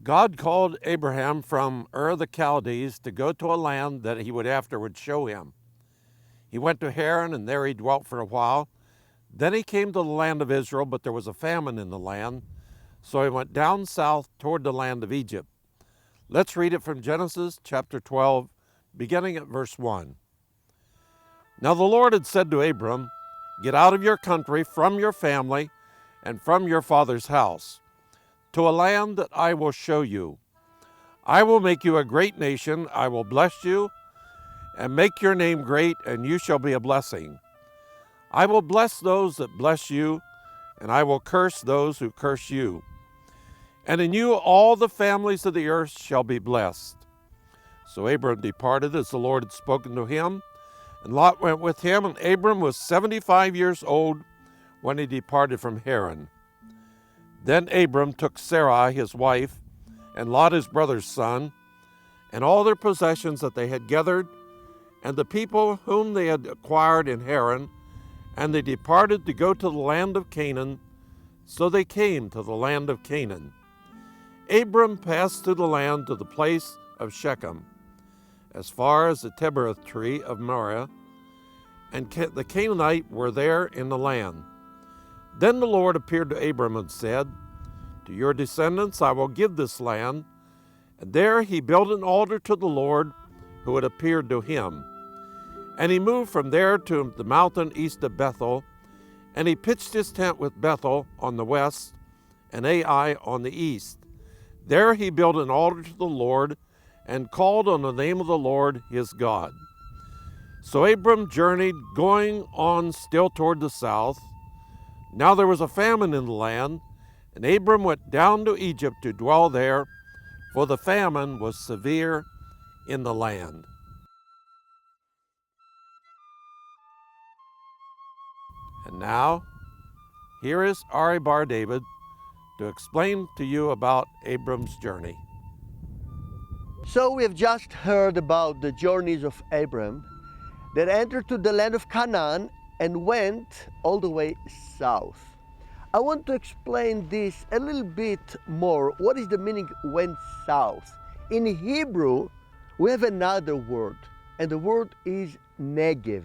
God called Abraham from Ur of the Chaldees to go to a land that he would afterward show him. He went to Haran, and there he dwelt for a while. Then he came to the land of Israel, but there was a famine in the land, so he went down south toward the land of Egypt. Let's read it from Genesis chapter 12, beginning at verse 1. Now the Lord had said to Abram, "Get out of your country, from your family, and from your father's house, to a land that I will show you. I will make you a great nation. I will bless you and make your name great, and you shall be a blessing. I will bless those that bless you, and I will curse those who curse you. And in you all the families of the earth shall be blessed." So Abram departed as the Lord had spoken to him, and Lot went with him, and Abram was 75 years old when he departed from Haran. Then Abram took Sarai his wife, and Lot his brother's son, and all their possessions that they had gathered, and the people whom they had acquired in Haran, and they departed to go to the land of Canaan. So they came to the land of Canaan. Abram passed through the land to the place of Shechem, as far as the terebinth tree of Moreh, and the Canaanite were there in the land. Then the Lord appeared to Abram and said, "To your descendants I will give this land." And there he built an altar to the Lord who had appeared to him. And he moved from there to the mountain east of Bethel, and he pitched his tent with Bethel on the west and Ai on the east. There he built an altar to the Lord and called on the name of the Lord his God. So Abram journeyed, going on still toward the south. Now there was a famine in the land, and Abram went down to Egypt to dwell there, for the famine was severe in the land. And now, here is Arie Bar David to explain to you about Abram's journey. So we have just heard about the journeys of Abram that entered to the land of Canaan and went all the way south. I want to explain this a little bit more. What is the meaning went south? In Hebrew, we have another word, and the word is Negev.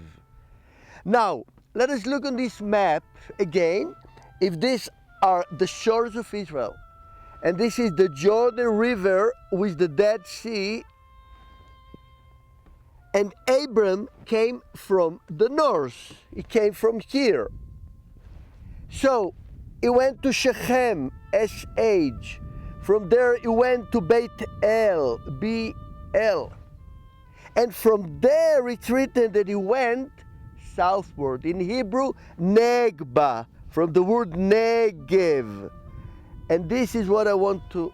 Now, let us look on this map again. If these are the shores of Israel, and this is the Jordan River with the Dead Sea, and Abram came from the north. He came from here. So he went to Shechem, SH. From there he went to Beit El, BL. And from there it's written that he went southward. In Hebrew, Negba, from the word Negev. And this is what I want to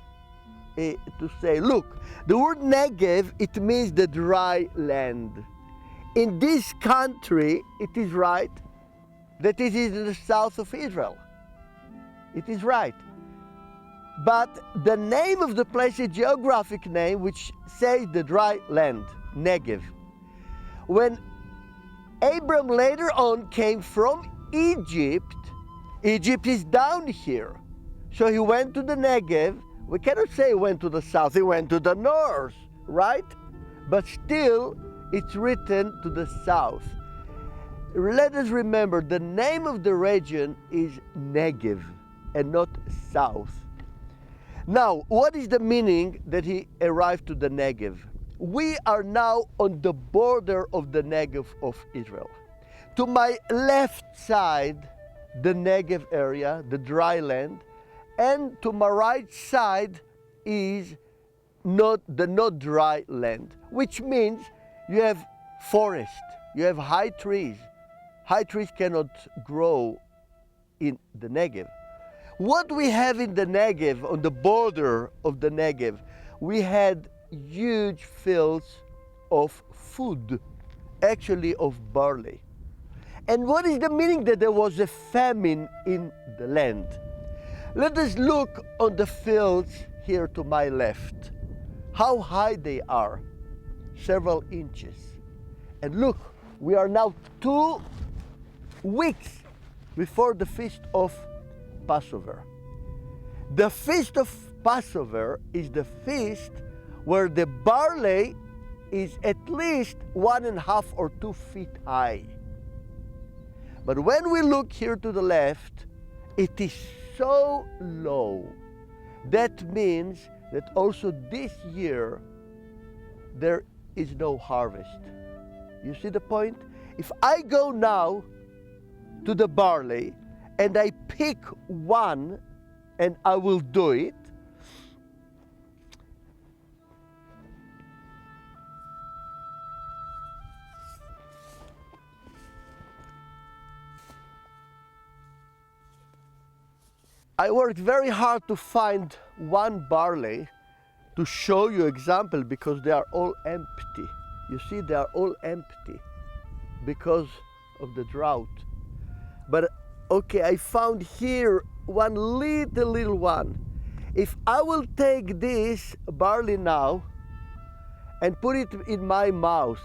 say. Look, the word Negev, it means the dry land. In this country, it is right that it is in the south of Israel. It is right. But the name of the place is a geographic name which says the dry land, Negev. When Abram later on came from Egypt, Egypt is down here. So he went to the Negev. We cannot say he went to the south, he went to the north, right? But still, it's written to the south. Let us remember, the name of the region is Negev and not south. Now, what is the meaning that he arrived to the Negev? We are now on the border of the Negev of Israel. To my left side, the Negev area, the dry land, and to my right side is not dry land, which means you have forest, you have high trees. High trees cannot grow in the Negev. What we have in the Negev, on the border of the Negev, we had huge fields of food, actually of barley. And what is the meaning that there was a famine in the land? Let us look on the fields here to my left, how high they are, several inches. And look, we are now 2 weeks before the feast of Passover. The feast of Passover is the feast where the barley is at least 1.5 or 2 feet high. But when we look here to the left, it is so low. That means that also this year there is no harvest. You see the point? If I go now to the barley and I pick one, and I will do it, I worked very hard to find one barley to show you example, because they are all empty. You see, they are all empty because of the drought. But okay, I found here one little one. If I will take this barley now and put it in my mouth,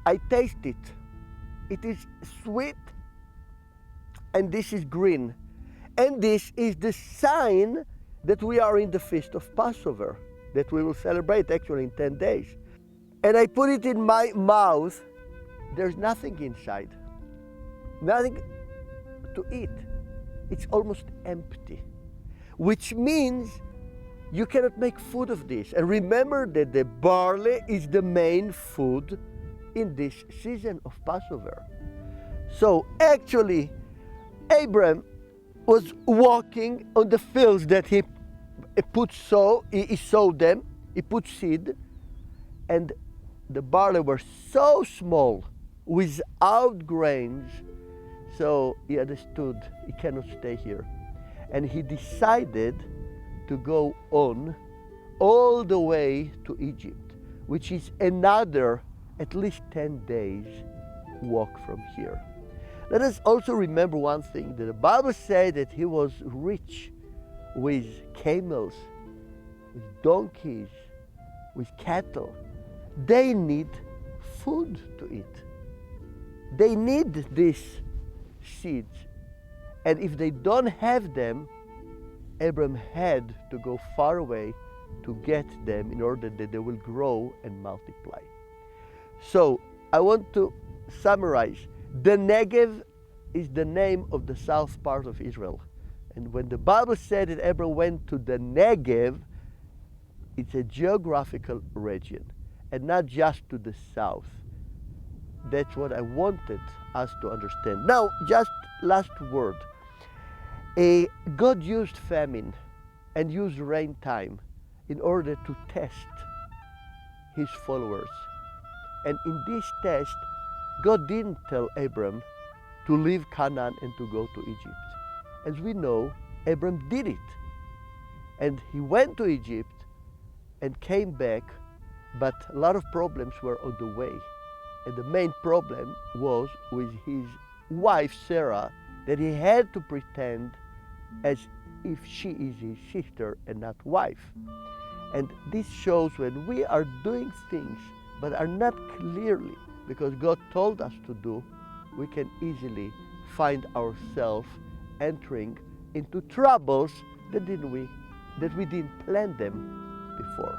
I taste it. It is sweet, and this is green. And this is the sign that we are in the feast of Passover, that we will celebrate actually in 10 days. And I put it in my mouth, there's nothing inside, nothing to eat. It's almost empty, which means you cannot make food of this. And remember that the barley is the main food in this season of Passover. So actually, Abram was walking on the fields that he sowed them, he put seed, and the barley were so small, without grains, so he understood he cannot stay here. And he decided to go on all the way to Egypt, which is another at least 10 days walk from here. Let us also remember one thing, that the Bible said that he was rich with camels, with donkeys, with cattle. They need food to eat. They need these seeds. And if they don't have them, Abram had to go far away to get them in order that they will grow and multiply. So I want to summarize. The Negev is the name of the south part of Israel. And when the Bible said that Abram went to the Negev, it's a geographical region, and not just to the south. That's what I wanted us to understand. Now, just last word. God used famine and used rain time in order to test his followers. And in this test, God didn't tell Abram to leave Canaan and to go to Egypt. As we know, Abram did it. And he went to Egypt and came back, but a lot of problems were on the way. And the main problem was with his wife, Sarah, that he had to pretend as if she is his sister and not wife. And this shows when we are doing things but are not clearly because God told us to do, we can easily find ourselves entering into troubles that we didn't plan them before.